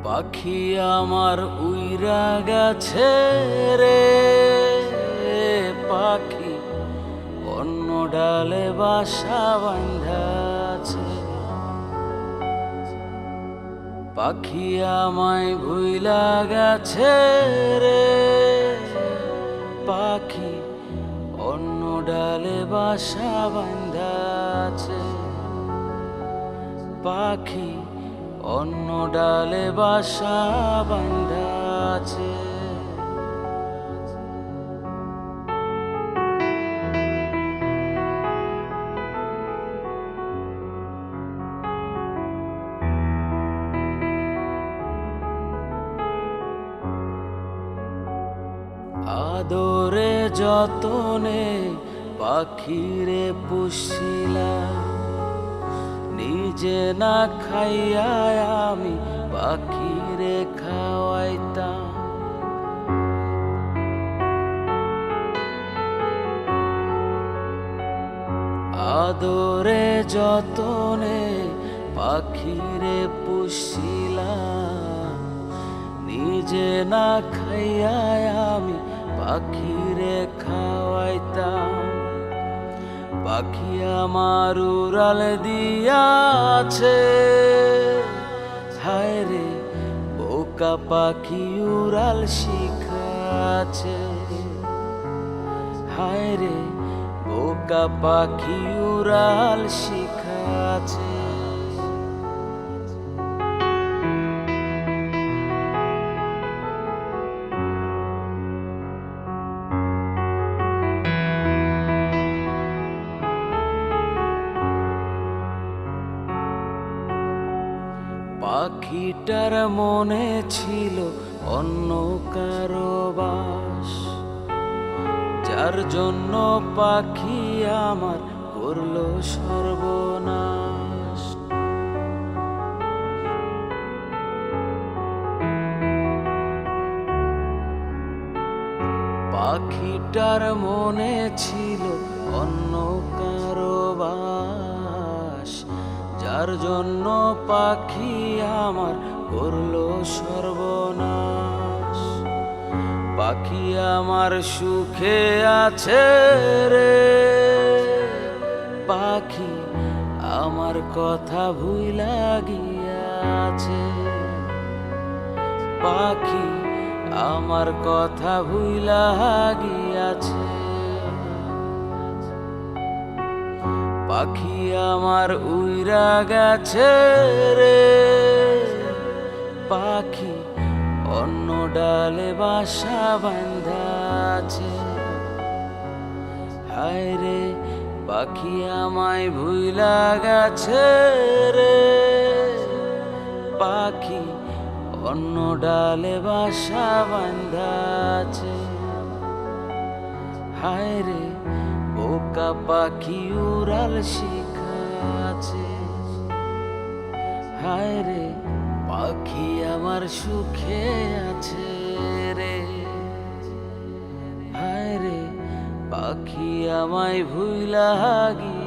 পাখি আমার উইরা গেছে রে, পাখি অন্য ডালে বাসা বাঁধাছে। পাখি আমায় ভুইলা গেছে রে, পাখি অন্য ডালে বাসা বাঁধাছে। পাখি অন্য ডালে বাসা বাঁধাছে। আদরে যতনে পাখিরে পুষিলাম, নিজে না খাইয়া আমি পাখিরে খাওয়াইতাম। আদরে যতনে পাখিরে পুষিলাম, নিজে না খাইয়া আমি পাখিরে খাওয়াইতাম। পাখি আমার উড়াল দিয়াছে, হায় রে বোকা পাখি উড়াল শিখাছে। হায় রে বোকা পাখি উড়াল শিখাছে। পাখিটার মনে ছিল অন্য কারো বাস, যার জন্য পাখি আমার করলো সর্বনাশ। পাখিটার মনে ছিল অন্য কারো বাস, যার জন্য পাখি আমার করলো সর্বনাশ। পাখি আমার সুখে আছে রে, পাখি আমার কথা ভুইলা গিয়াছে। পাখি আমার কথা ভুইলা গিয়াছে। পাখি আমার উইরা গেছে রে, পাখি অন্য ডালে বাসা বাঁধাছে। হায় রে পাখি আমায় ভুইলা গেছে রে, পাখি অন্য ডালে বাসা বাঁধাছে। হায় রে বোকা পাখি উড়াল শিখাছে। হায় রে পাখি আমার সুখে আছে রে, হায় রে পাখি আমায় ভুইলা গিয়েছে।